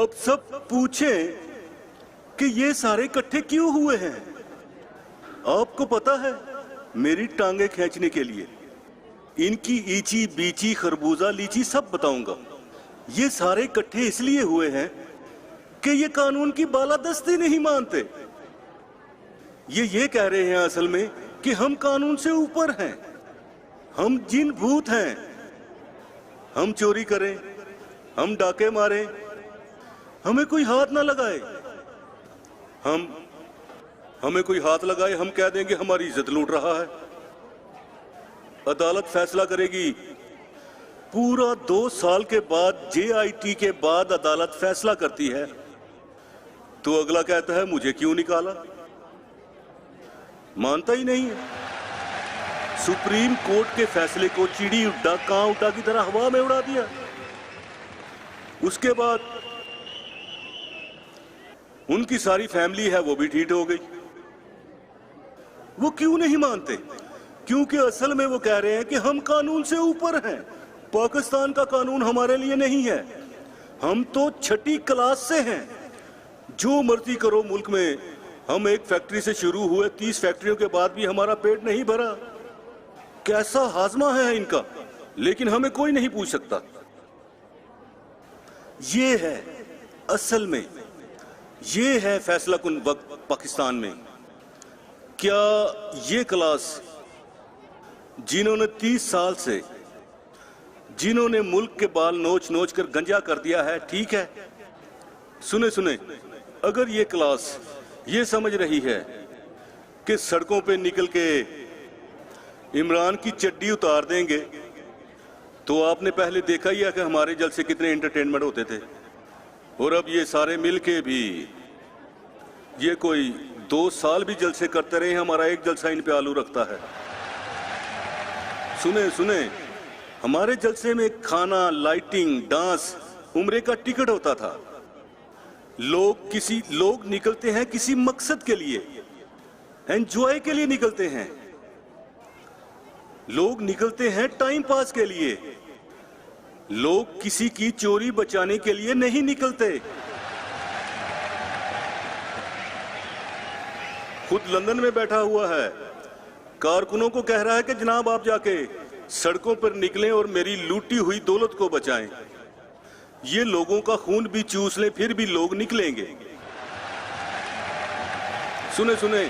अब सब पूछें कि ये सारे इकट्ठे क्यों हुए हैं। आपको पता है, मेरी टांगे खींचने के लिए इनकी ईची बीची खरबूजा लीची सब बताऊंगा। ये सारे इकट्ठे इसलिए हुए हैं कि ये कानून की बालादस्ती नहीं मानते। ये कह रहे हैं असल में कि हम कानून से ऊपर हैं, हम जिन भूत हैं। हम चोरी करें, हम डाके मारें, हमें कोई हाथ ना लगाए। हमें कोई हाथ लगाए, हम कह देंगे हमारी इज्जत लूट रहा है। अदालत फैसला करेगी। पूरा 2 साल के बाद JIT के बाद अदालत फैसला करती है तो अगला कहता है मुझे क्यों निकाला। मानता ही नहीं है। सुप्रीम कोर्ट के फैसले को चिड़ी उड्डा कां उड्डा की तरह हवा में उड़ा दिया। उसके बाद उनकी सारी फैमिली है वो भी ठीक हो गई। वो क्यों नहीं मानते? क्योंकि असल में वो कह रहे हैं कि हम कानून से ऊपर हैं। पाकिस्तान का कानून हमारे लिए नहीं है, हम तो छठी क्लास से हैं। जो मर्जी करो मुल्क में। हम एक फैक्ट्री से शुरू हुए, 30 फैक्ट्रियों के बाद भी हमारा पेट नहीं भरा। कैसा हाजमा है इनका, लेकिन हमें कोई नहीं पूछ सकता। ये है असल में, ये है फैसला कुन वक्त पाकिस्तान में। क्या ये क्लास जिन्होंने 30 साल से जिन्होंने मुल्क के बाल नोच नोच कर गंजा कर दिया है, ठीक है? सुने, अगर ये क्लास ये समझ रही है कि सड़कों पे निकल के इमरान की चड्डी उतार देंगे, तो आपने पहले देखा ही है कि हमारे जलसे कितने एंटरटेनमेंट होते थे। और अब ये सारे मिलके भी ये कोई 2 साल भी जलसे करते रहे, हमारा एक जलसा इन पे आलू रखता है। सुने, हमारे जलसे में खाना, लाइटिंग, डांस, उम्रे का टिकट होता था। लोग निकलते हैं किसी मकसद के लिए, एंजॉय के लिए निकलते हैं। लोग निकलते हैं टाइम पास के लिए। लोग किसी की चोरी बचाने के लिए नहीं निकलते। खुद लंदन में बैठा हुआ है, कारकुनों को कह रहा है कि जनाब आप जाके सड़कों पर निकलें और मेरी लूटी हुई दौलत को बचाएं। ये लोगों का खून भी चूस लें, फिर भी लोग निकलेंगे। सुने,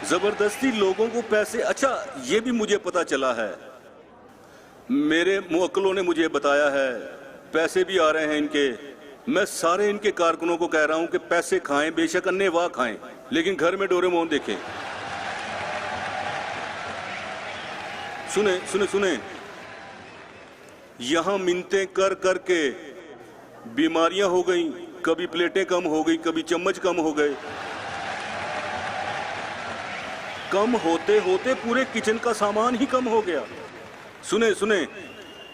जबरदस्ती लोगों को पैसे। अच्छा, ये भी मुझे पता चला है, मेरे मुवक्किलों ने मुझे बताया है, पैसे भी आ रहे हैं इनके। मैं सारे इनके कारकुनों को कह रहा हूं कि पैसे खाएं, बेशक अन्य वाह खाएं, लेकिन घर में डोरेमोन देखें। सुने, यहां मिन्नतें कर करके बीमारियां हो गई। कभी प्लेटें कम हो गई, कभी चम्मच कम हो गए। कम होते होते पूरे किचन का सामान ही कम हो गया। सुने,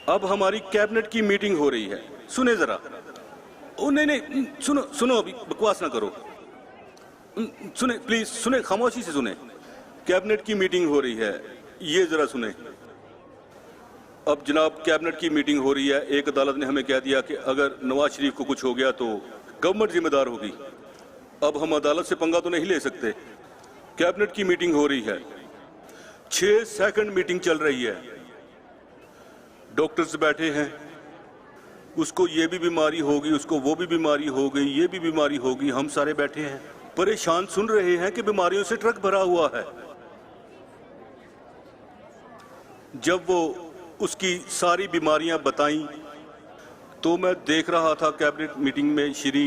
अब हमारी कैबिनेट की मीटिंग हो रही है। सुने जरा। ओ नहीं, सुनो, अभी बकवास ना करो। सुने प्लीज, सुने, खामोशी से सुने। कैबिनेट की मीटिंग हो रही है, ये जरा सुने। अब जनाब कैबिनेट की मीटिंग हो रही है। एक अदालत ने हमें कह दिया कि अगर नवाज शरीफ को कुछ हो गया तो गवर्नमेंट जिम्मेदार होगी। अब हम अदालत से पंगा तो नहीं ले सकते। कैबिनेट की मीटिंग हो रही है, 6 सेकंड मीटिंग चल रही है। डॉक्टर्स बैठे हैं, उसको ये भी बीमारी होगी, उसको वो भी बीमारी हो गई, ये भी बीमारी होगी। हम सारे बैठे हैं परेशान, सुन रहे हैं कि बीमारियों से ट्रक भरा हुआ है। जब वो उसकी सारी बीमारियां बताई तो मैं देख रहा था कैबिनेट मीटिंग में श्री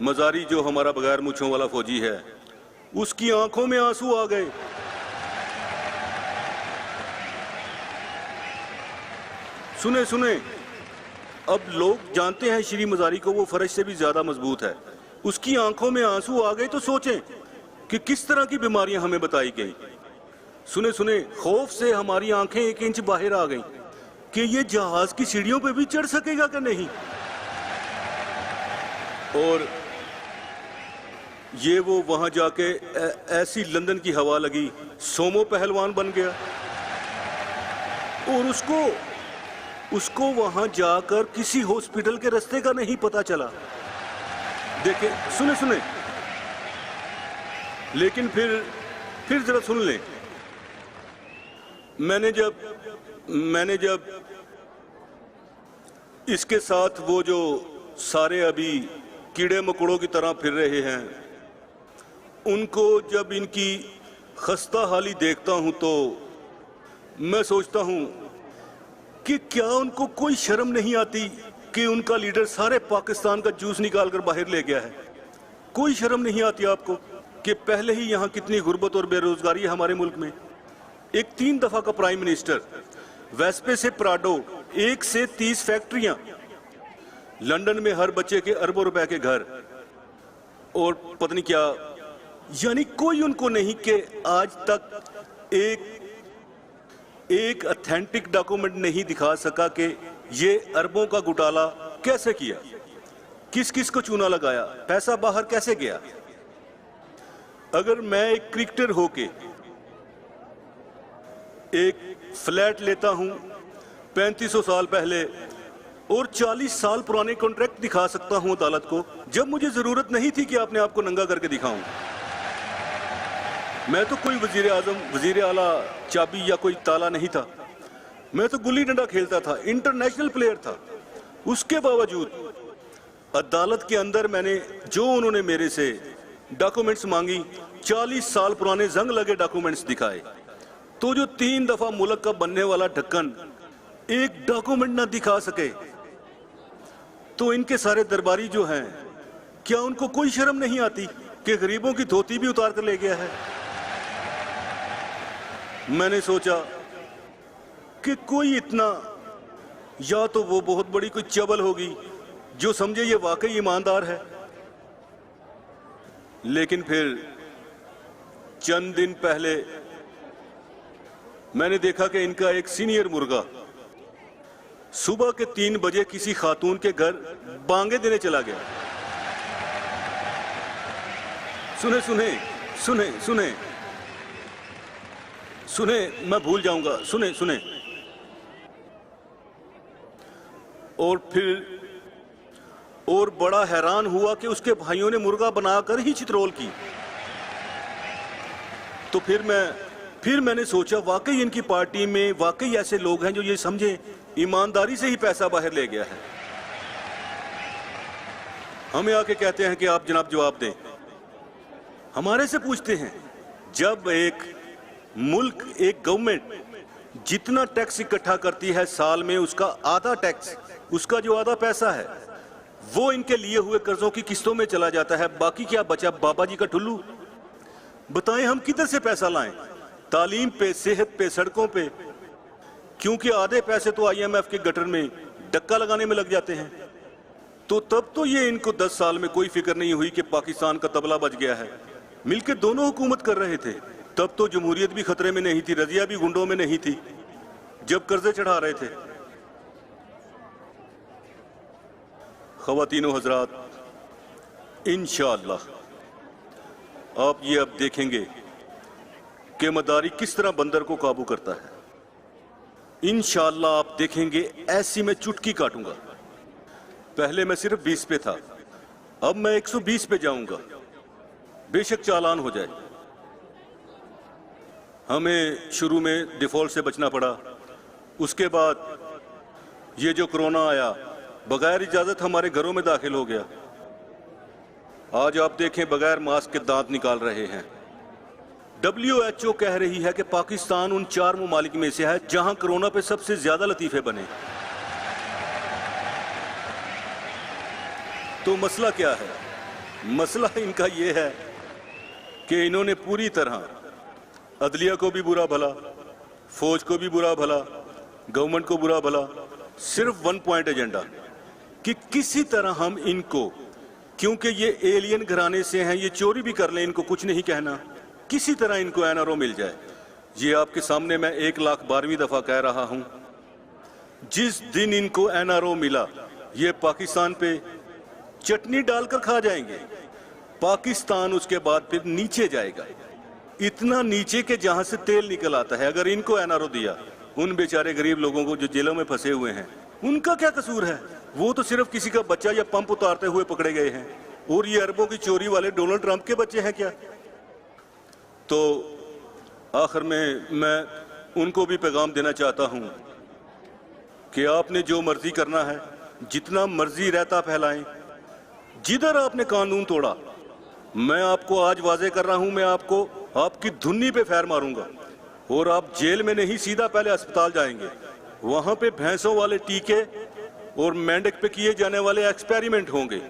मजारी, जो हमारा बगैर मूंछों वाला फौजी है, उसकी आंखों में आंसू आ गए। सुने, अब लोग जानते हैं श्री मजारी को वो फर्श से भी ज्यादा मजबूत है। उसकी आंखों में आंसू आ गए तो सोचें कि किस तरह की बीमारियां हमें बताई गई। सुने, खौफ से हमारी आंखें 1 इंच बाहर आ गईं कि ये जहाज की सीढ़ियों पे भी चढ़ सकेगा कि नहीं। और ये वो वहां जाके ऐसी लंदन की हवा लगी, सोमो पहलवान बन गया। और उसको वहां जाकर किसी हॉस्पिटल के रास्ते का नहीं पता चला। देखिए, सुने सुने, लेकिन फिर जरा सुन लें। मैंने जब इसके साथ वो जो सारे अभी कीड़े मकोड़ों की तरह फिर रहे हैं, उनको जब इनकी खस्ता हाली देखता हूं तो मैं सोचता हूं कि क्या उनको कोई शर्म नहीं आती कि उनका लीडर सारे पाकिस्तान का जूस निकाल कर बाहर ले गया है। कोई शर्म नहीं आती आपको कि पहले ही यहां कितनी गुर्बत और बेरोजगारी है हमारे मुल्क में। एक 3 दफा का प्राइम मिनिस्टर, वेस्पे से प्राडो, 1 से 30 फैक्ट्रियां, लंदन में हर बच्चे के अरबों रुपए के घर, और पता नहीं क्या, यानी कोई उनको नहीं कि आज तक एक ऑथेंटिक डॉक्यूमेंट नहीं दिखा सका कि ये अरबों का घोटाला कैसे किया, किस किस को चूना लगाया, पैसा बाहर कैसे गया। अगर मैं एक क्रिकेटर होके एक फ्लैट लेता हूं 3500 साल पहले और 40 साल पुराने कॉन्ट्रैक्ट दिखा सकता हूं अदालत को, जब मुझे जरूरत नहीं थी कि अपने आप को नंगा करके दिखाऊं। मैं तो कोई वजीर आजम, वजीर आला, चाबी या कोई ताला नहीं था। मैं तो गुल्ली डंडा खेलता था, इंटरनेशनल प्लेयर था। उसके बावजूद अदालत के अंदर मैंने जो उन्होंने मेरे से डॉक्यूमेंट्स मांगी, 40 साल पुराने जंग लगे डॉक्यूमेंट्स दिखाए। तो जो 3 दफा मुल्क का बनने वाला ढक्कन एक डॉक्यूमेंट ना दिखा सके, तो इनके सारे दरबारी जो हैं, क्या उनको कोई शर्म नहीं आती कि गरीबों की धोती भी उतार कर ले गया है। मैंने सोचा कि कोई इतना, या तो वो बहुत बड़ी कोई चबल होगी जो समझे ये वाकई ईमानदार है। लेकिन फिर चंद दिन पहले मैंने देखा कि इनका एक सीनियर मुर्गा सुबह के 3 बजे किसी खातून के घर बांगे देने चला गया। सुने सुने सुने सुने सुने, मैं भूल जाऊंगा, सुने सुने। और बड़ा हैरान हुआ कि उसके भाइयों ने मुर्गा बनाकर ही चित्रोल की। तो फिर मैंने सोचा वाकई इनकी पार्टी में वाकई ऐसे लोग हैं जो ये समझे ईमानदारी से ही पैसा बाहर ले गया है। हमें आके कहते हैं कि आप जनाब जवाब दें। हमारे से पूछते हैं, जब एक मुल्क, एक गवर्नमेंट जितना टैक्स इकट्ठा करती है साल में, उसका आधा टैक्स, उसका जो आधा पैसा है वो इनके लिए हुए कर्जों की किस्तों में चला जाता है। बाकी क्या बचा? बाबा जी का ठुल्लू। बताएं हम किधर से पैसा लाएं? तालीम पे, सेहत पे, सड़कों पे, क्योंकि आधे पैसे तो IMF के गटर में डक्का लगाने में लग जाते हैं। तो तब तो ये इनको 10 साल में कोई फिक्र नहीं हुई कि पाकिस्तान का तबला बज गया है। मिलके दोनों हुकूमत कर रहे थे। तब तो जमहूरियत भी खतरे में नहीं थी, रजिया भी गुंडों में नहीं थी, जब कर्जे चढ़ा रहे थे। ख़वातीनो हज़रात, इंशाअल्लाह आप ये अब देखेंगे कि मदारी किस तरह बंदर को काबू करता है। इंशाअल्लाह आप देखेंगे, ऐसी मैं चुटकी काटूंगा। पहले मैं सिर्फ 20 पे था, अब मैं 120 पे जाऊंगा, बेशक चालान हो जाए। हमें शुरू में डिफॉल्ट से बचना पड़ा, उसके बाद ये जो कोरोना आया बगैर इजाजत हमारे घरों में दाखिल हो गया। आज आप देखें बगैर मास्क के दांत निकाल रहे हैं। WHO कह रही है कि पाकिस्तान उन 4 ममालिक में से है जहां कोरोना पे सबसे ज्यादा लतीफे बने। तो मसला क्या है? मसला इनका यह है कि इन्होंने पूरी तरह अदलिया को भी बुरा भला, फौज को भी बुरा भला, गवर्नमेंट को बुरा भला, सिर्फ 1 पॉइंट एजेंडा कि किसी तरह हम इनको, क्योंकि ये एलियन घराने से हैं, ये चोरी भी कर लें, इनको कुछ नहीं कहना, किसी तरह इनको NRO मिल जाए। ये आपके सामने मैं 1,12वीं दफा कह रहा हूं, जिस दिन इनको NRO मिला ये पाकिस्तान पे चटनी डालकर खा जाएंगे। पाकिस्तान उसके बाद फिर नीचे जाएगा, इतना नीचे के जहां से तेल निकल आता है। अगर इनको NRO दिया, उन बेचारे गरीब लोगों को जो जेलों में फंसे हुए हैं, उनका क्या कसूर है? वो तो सिर्फ किसी का बच्चा या पंप उतारते हुए पकड़े गए हैं। और ये अरबों की चोरी वाले डोनाल्ड ट्रंप के बच्चे हैं क्या? तो आखिर में मैं उनको भी पैगाम देना चाहता हूं कि आपने जो मर्जी करना है, जितना मर्जी रहता फैलाएं, जिधर आपने कानून तोड़ा, मैं आपको आज वाजे कर रहा हूं, मैं आपको आपकी धुन्नी पे फैर मारूंगा और आप जेल में नहीं, सीधा पहले अस्पताल जाएंगे। वहां पे भैंसों वाले टीके और मेंढक पे किए जाने वाले एक्सपेरिमेंट होंगे।